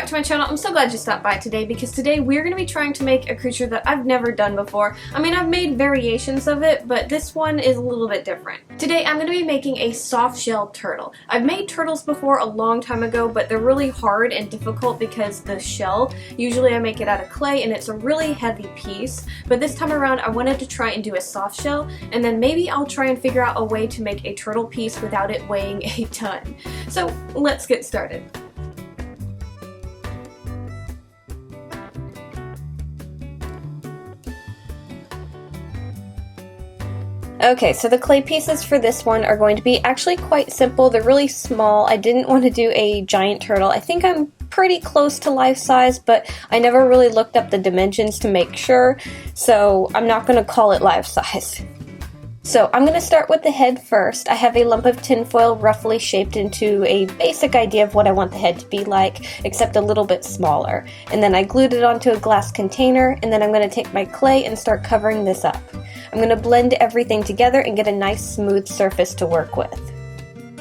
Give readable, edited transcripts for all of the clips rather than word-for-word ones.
to my channel. I'm so glad you stopped by today because today we're going to be trying to make a creature that I've never done before. I mean, I've made variations of it, but this one is a little bit different. Today I'm going to be making a soft shell turtle. I've made turtles before a long time ago, but they're really hard and difficult because the shell, usually I make it out of clay and it's a really heavy piece, but this time around I wanted to try and do a soft shell, and then maybe I'll try and figure out a way to make a turtle piece without it weighing a ton. So let's get started. Okay, so the clay pieces for this one are going to be actually quite simple. They're really small. I didn't want to do a giant turtle. I think I'm pretty close to life size, but I never really looked up the dimensions to make sure, so I'm not going to call it life size. So I'm going to start with the head first. I have a lump of tinfoil roughly shaped into a basic idea of what I want the head to be like, except a little bit smaller. And then I glued it onto a glass container, and then I'm going to take my clay and start covering this up. I'm going to blend everything together and get a nice smooth surface to work with.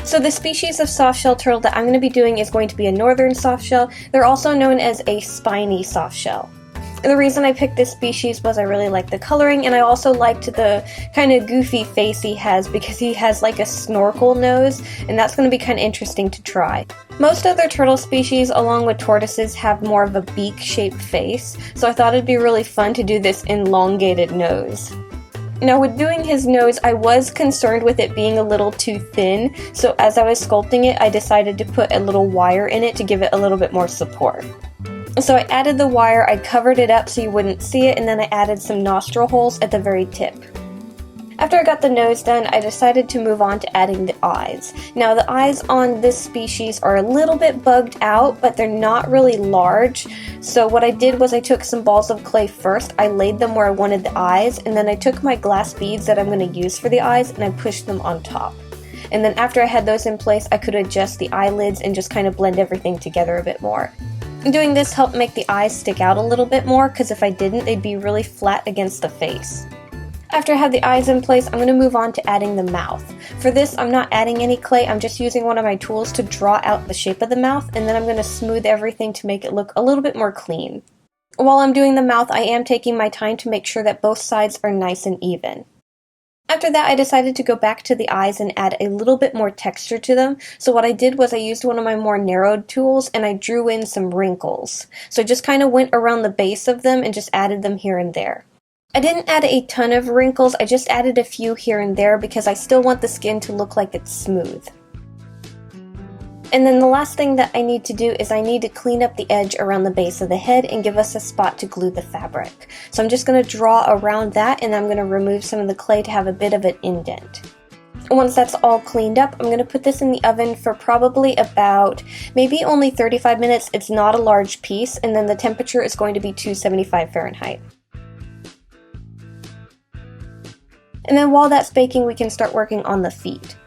So the species of softshell turtle that I'm going to be doing is going to be a northern softshell. They're also known as a spiny softshell. And the reason I picked this species was I really liked the coloring, and I also liked the kind of goofy face he has because he has like a snorkel nose, and that's going to be kind of interesting to try. Most other turtle species, along with tortoises, have more of a beak-shaped face, so I thought it'd be really fun to do this elongated nose. Now with doing his nose, I was concerned with it being a little too thin, so as I was sculpting it, I decided to put a little wire in it to give it a little bit more support. So I added the wire, I covered it up so you wouldn't see it, and then I added some nostril holes at the very tip. After I got the nose done, I decided to move on to adding the eyes. Now the eyes on this species are a little bit bugged out, but they're not really large. So what I did was I took some balls of clay first, I laid them where I wanted the eyes, and then I took my glass beads that I'm going to use for the eyes and I pushed them on top. And then after I had those in place, I could adjust the eyelids and just kind of blend everything together a bit more. Doing this helped make the eyes stick out a little bit more, because if I didn't, they'd be really flat against the face. After I have the eyes in place, I'm going to move on to adding the mouth. For this, I'm not adding any clay, I'm just using one of my tools to draw out the shape of the mouth, and then I'm going to smooth everything to make it look a little bit more clean. While I'm doing the mouth, I am taking my time to make sure that both sides are nice and even. After that, I decided to go back to the eyes and add a little bit more texture to them. So what I did was I used one of my more narrowed tools and I drew in some wrinkles. So I just kind of went around the base of them and just added them here and there. I didn't add a ton of wrinkles, I just added a few here and there because I still want the skin to look like it's smooth. And then the last thing that I need to do is I need to clean up the edge around the base of the head and give us a spot to glue the fabric. So I'm just going to draw around that, and I'm going to remove some of the clay to have a bit of an indent. Once that's all cleaned up, I'm going to put this in the oven for probably about maybe only 35 minutes. It's not a large piece, and then the temperature is going to be 275 Fahrenheit. And then while that's baking, we can start working on the feet.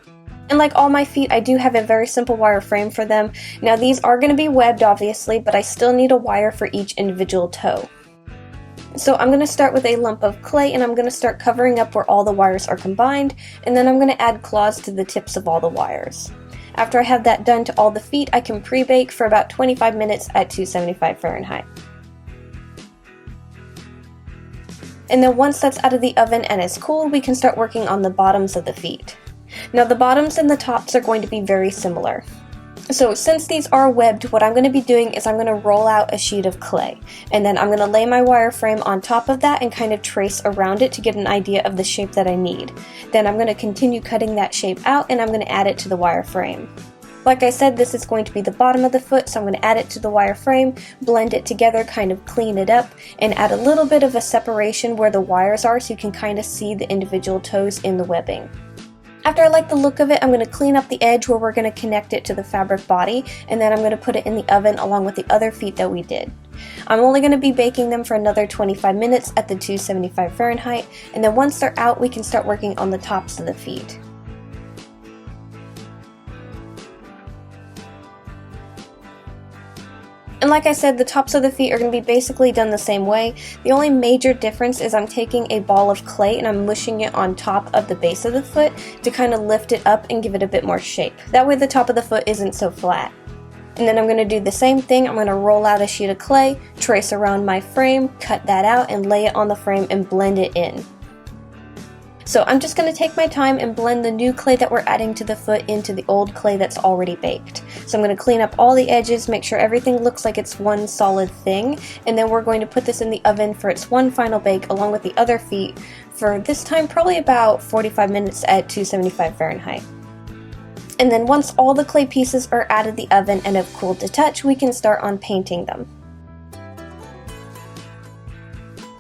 And like all my feet, I do have a very simple wire frame for them. Now these are going to be webbed obviously, but I still need a wire for each individual toe. So I'm going to start with a lump of clay and I'm going to start covering up where all the wires are combined, and then I'm going to add claws to the tips of all the wires. After I have that done to all the feet, I can pre-bake for about 25 minutes at 275 Fahrenheit. And then once that's out of the oven and is cool, we can start working on the bottoms of the feet. Now the bottoms and the tops are going to be very similar. So since these are webbed, what I'm going to be doing is I'm going to roll out a sheet of clay, and then I'm going to lay my wireframe on top of that and kind of trace around it to get an idea of the shape that I need. Then I'm going to continue cutting that shape out and I'm going to add it to the wireframe. Like I said, this is going to be the bottom of the foot, so I'm going to add it to the wireframe, blend it together, kind of clean it up, and add a little bit of a separation where the wires are so you can kind of see the individual toes in the webbing. After I like the look of it, I'm going to clean up the edge where we're going to connect it to the fabric body, and then I'm going to put it in the oven along with the other feet that we did. I'm only going to be baking them for another 25 minutes at the 275 Fahrenheit, and then once they're out, we can start working on the tops of the feet. And like I said, the tops of the feet are going to be basically done the same way. The only major difference is I'm taking a ball of clay and I'm mushing it on top of the base of the foot to kind of lift it up and give it a bit more shape. That way the top of the foot isn't so flat. And then I'm going to do the same thing. I'm going to roll out a sheet of clay, trace around my frame, cut that out, and lay it on the frame and blend it in. So I'm just going to take my time and blend the new clay that we're adding to the foot into the old clay that's already baked. So I'm going to clean up all the edges, make sure everything looks like it's one solid thing, and then we're going to put this in the oven for its one final bake along with the other feet for this time probably about 45 minutes at 275 Fahrenheit. And then once all the clay pieces are out of the oven and have cooled to touch, we can start on painting them.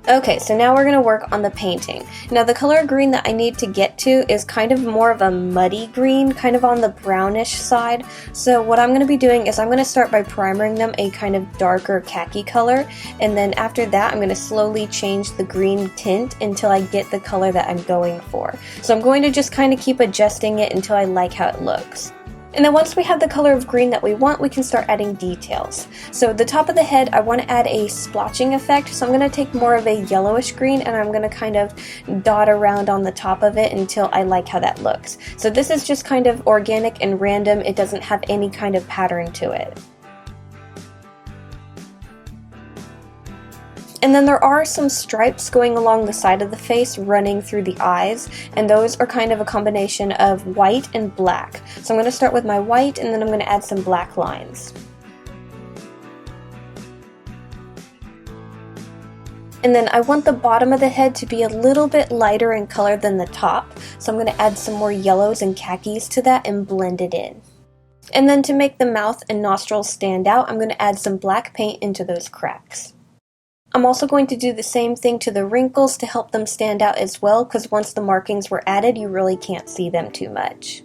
Okay, so now we're going to work on the painting. Now the color green that I need to get to is kind of more of a muddy green, kind of on the brownish side. So what I'm going to be doing is I'm going to start by primering them a kind of darker khaki color, and then after that I'm going to slowly change the green tint until I get the color that I'm going for. So I'm going to just kind of keep adjusting it until I like how it looks. And then once we have the color of green that we want, we can start adding details. So the top of the head, I want to add a splotching effect, so I'm going to take more of a yellowish green and I'm going to kind of dot around on the top of it until I like how that looks. So this is just kind of organic and random, it doesn't have any kind of pattern to it. And then there are some stripes going along the side of the face running through the eyes, and those are kind of a combination of white and black. So I'm going to start with my white and then I'm going to add some black lines. And then I want the bottom of the head to be a little bit lighter in color than the top, so I'm going to add some more yellows and khakis to that and blend it in. And then to make the mouth and nostrils stand out, I'm going to add some black paint into those cracks. I'm also going to do the same thing to the wrinkles to help them stand out as well, because once the markings were added, you really can't see them too much.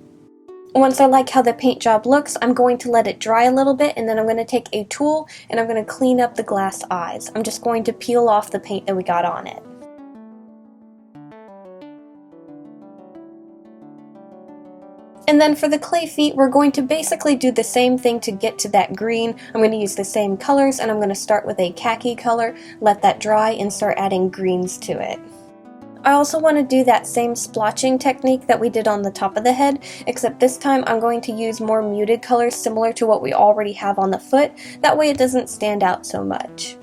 Once I like how the paint job looks, I'm going to let it dry a little bit, and then I'm going to take a tool and I'm going to clean up the glass eyes. I'm just going to peel off the paint that we got on it. And then for the clay feet, we're going to basically do the same thing to get to that green. I'm going to use the same colors, and I'm going to start with a khaki color, let that dry, and start adding greens to it. I also want to do that same splotching technique that we did on the top of the head, except this time I'm going to use more muted colors similar to what we already have on the foot. That way it doesn't stand out so much.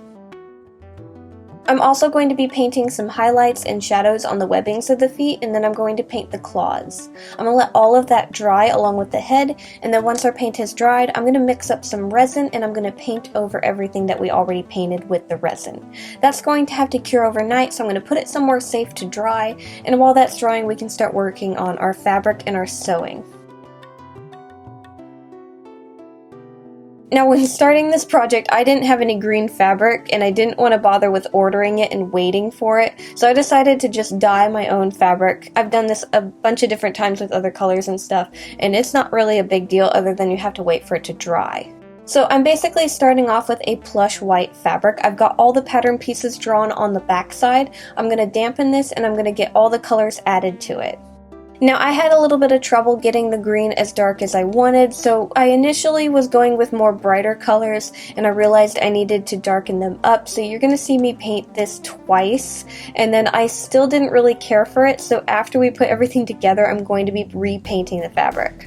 I'm also going to be painting some highlights and shadows on the webbings of the feet, and then I'm going to paint the claws. I'm going to let all of that dry along with the head, and then once our paint has dried, I'm going to mix up some resin and I'm going to paint over everything that we already painted with the resin. That's going to have to cure overnight, so I'm going to put it somewhere safe to dry, and while that's drying we can start working on our fabric and our sewing. Now when starting this project, I didn't have any green fabric and I didn't want to bother with ordering it and waiting for it, so I decided to just dye my own fabric. I've done this a bunch of different times with other colors and stuff, and it's not really a big deal other than you have to wait for it to dry. So I'm basically starting off with a plush white fabric. I've got all the pattern pieces drawn on the back side. I'm going to dampen this and I'm going to get all the colors added to it. Now I had a little bit of trouble getting the green as dark as I wanted, so I initially was going with more brighter colors and I realized I needed to darken them up, so you're going to see me paint this twice, and then I still didn't really care for it, so after we put everything together I'm going to be repainting the fabric.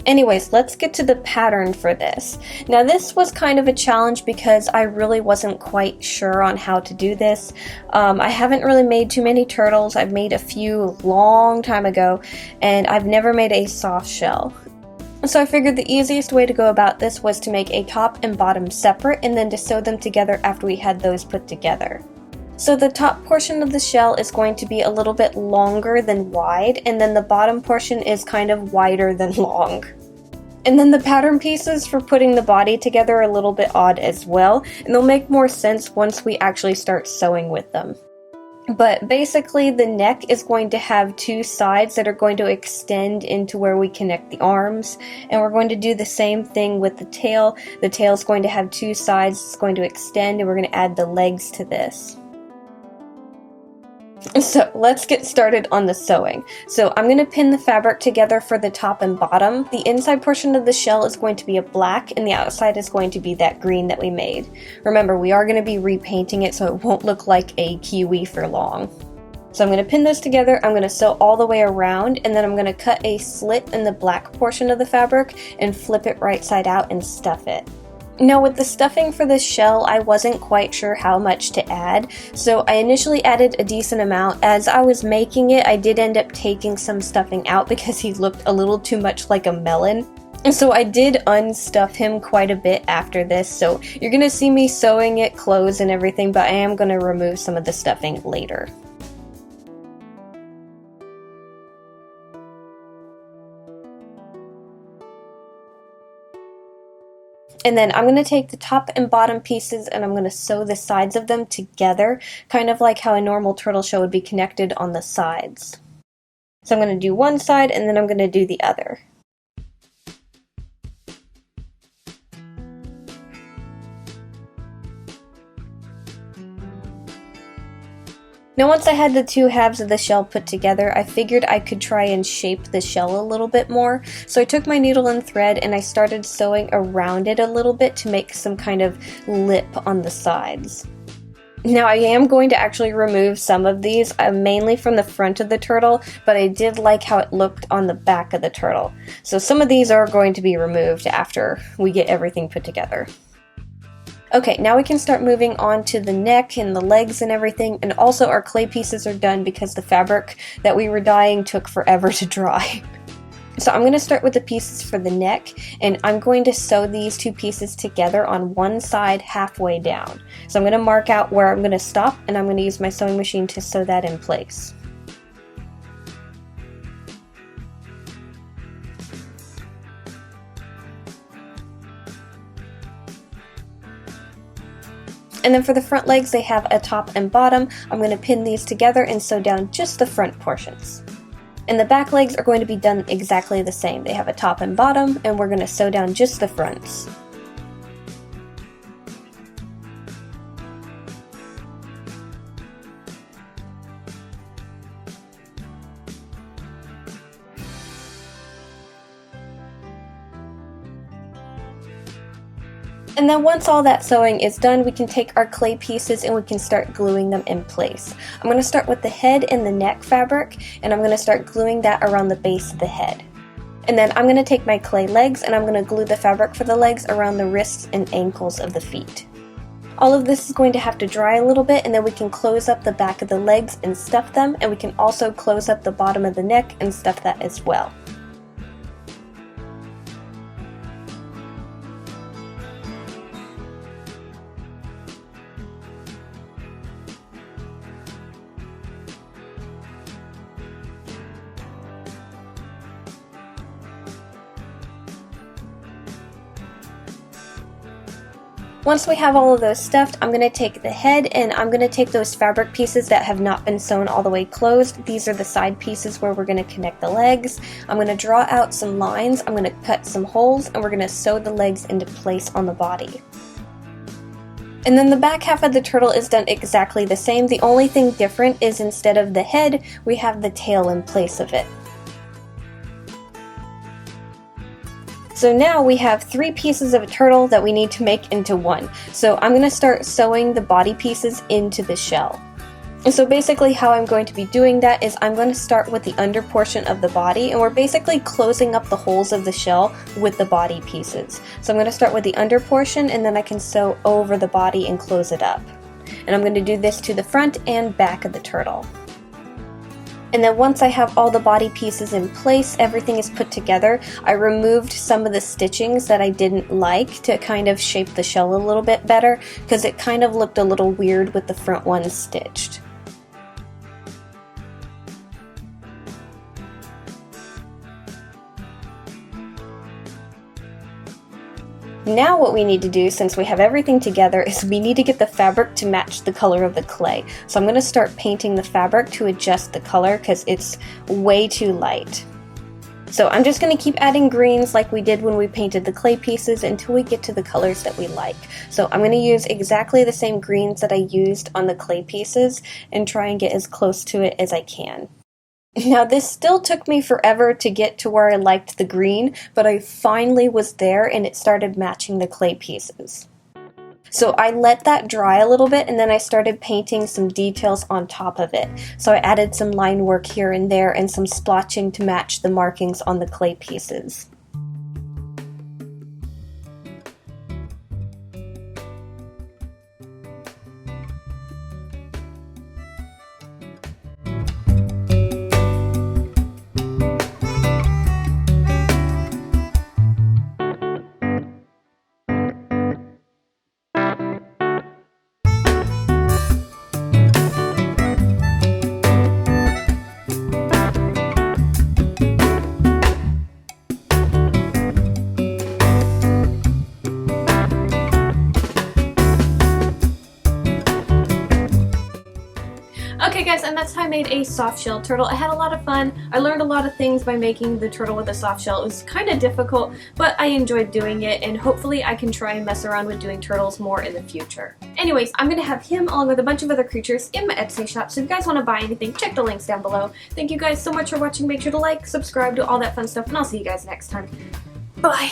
Anyways, let's get to the pattern for this. Now this was kind of a challenge because I really wasn't quite sure on how to do this. I haven't really made too many turtles. I've made a few long time ago, and I've never made a soft shell. So I figured the easiest way to go about this was to make a top and bottom separate and then to sew them together after we had those put together. So the top portion of the shell is going to be a little bit longer than wide, and then the bottom portion is kind of wider than long. And then the pattern pieces for putting the body together are a little bit odd as well, and they'll make more sense once we actually start sewing with them. But basically the neck is going to have two sides that are going to extend into where we connect the arms, and we're going to do the same thing with the tail. The tail is going to have two sides, it's going to extend, and we're going to add the legs to this. So let's get started on the sewing. So I'm going to pin the fabric together for the top and bottom. The inside portion of the shell is going to be a black and the outside is going to be that green that we made. Remember, we are going to be repainting it so it won't look like a kiwi for long. So I'm going to pin those together, I'm going to sew all the way around, and then I'm going to cut a slit in the black portion of the fabric and flip it right side out and stuff it. Now with the stuffing for this shell, I wasn't quite sure how much to add, so I initially added a decent amount. As I was making it, I did end up taking some stuffing out because he looked a little too much like a melon. And so I did unstuff him quite a bit after this, so you're gonna see me sewing it closed and everything, but I am gonna remove some of the stuffing later. And then I'm going to take the top and bottom pieces and I'm going to sew the sides of them together, kind of like how a normal turtle shell would be connected on the sides. So I'm going to do one side and then I'm going to do the other. Now once I had the two halves of the shell put together, I figured I could try and shape the shell a little bit more. So I took my needle and thread and I started sewing around it a little bit to make some kind of lip on the sides. Now I am going to actually remove some of these, mainly from the front of the turtle, but I did like how it looked on the back of the turtle. So some of these are going to be removed after we get everything put together. Okay, now we can start moving on to the neck and the legs and everything, and also our clay pieces are done because the fabric that we were dyeing took forever to dry. So I'm going to start with the pieces for the neck, and I'm going to sew these two pieces together on one side halfway down. So I'm going to mark out where I'm going to stop, and I'm going to use my sewing machine to sew that in place. And then for the front legs, they have a top and bottom. I'm going to pin these together and sew down just the front portions. And the back legs are going to be done exactly the same. They have a top and bottom, and we're going to sew down just the fronts. And then once all that sewing is done, we can take our clay pieces and we can start gluing them in place. I'm going to start with the head and the neck fabric, and I'm going to start gluing that around the base of the head. And then I'm going to take my clay legs and I'm going to glue the fabric for the legs around the wrists and ankles of the feet. All of this is going to have to dry a little bit, and then we can close up the back of the legs and stuff them, and we can also close up the bottom of the neck and stuff that as well. Once we have all of those stuffed, I'm going to take the head and I'm going to take those fabric pieces that have not been sewn all the way closed. These are the side pieces where we're going to connect the legs. I'm going to draw out some lines, I'm going to cut some holes, and we're going to sew the legs into place on the body. And then the back half of the turtle is done exactly the same. The only thing different is instead of the head, we have the tail in place of it. So now we have 3 pieces of a turtle that we need to make into one. So I'm going to start sewing the body pieces into the shell. And so basically how I'm going to be doing that is I'm going to start with the under portion of the body, and we're basically closing up the holes of the shell with the body pieces. So I'm going to start with the under portion, and then I can sew over the body and close it up. And I'm going to do this to the front and back of the turtle. And then once I have all the body pieces in place, everything is put together, I removed some of the stitchings that I didn't like to kind of shape the shell a little bit better, because it kind of looked a little weird with the front ones stitched. Now what we need to do, since we have everything together, is we need to get the fabric to match the color of the clay. So I'm going to start painting the fabric to adjust the color because it's way too light. So I'm just going to keep adding greens like we did when we painted the clay pieces until we get to the colors that we like. So I'm going to use exactly the same greens that I used on the clay pieces and try and get as close to it as I can. Now this still took me forever to get to where I liked the green, but I finally was there and it started matching the clay pieces. So I let that dry a little bit, and then I started painting some details on top of it. So I added some line work here and there and some splotching to match the markings on the clay pieces. Okay guys, and that's how I made a soft shell turtle. I had a lot of fun. I learned a lot of things by making the turtle with a soft shell. It was kind of difficult, but I enjoyed doing it, and hopefully I can try and mess around with doing turtles more in the future. Anyways, I'm going to have him along with a bunch of other creatures in my Etsy shop, so if you guys want to buy anything, check the links down below. Thank you guys so much for watching. Make sure to like, subscribe, do all that fun stuff, and I'll see you guys next time. Bye!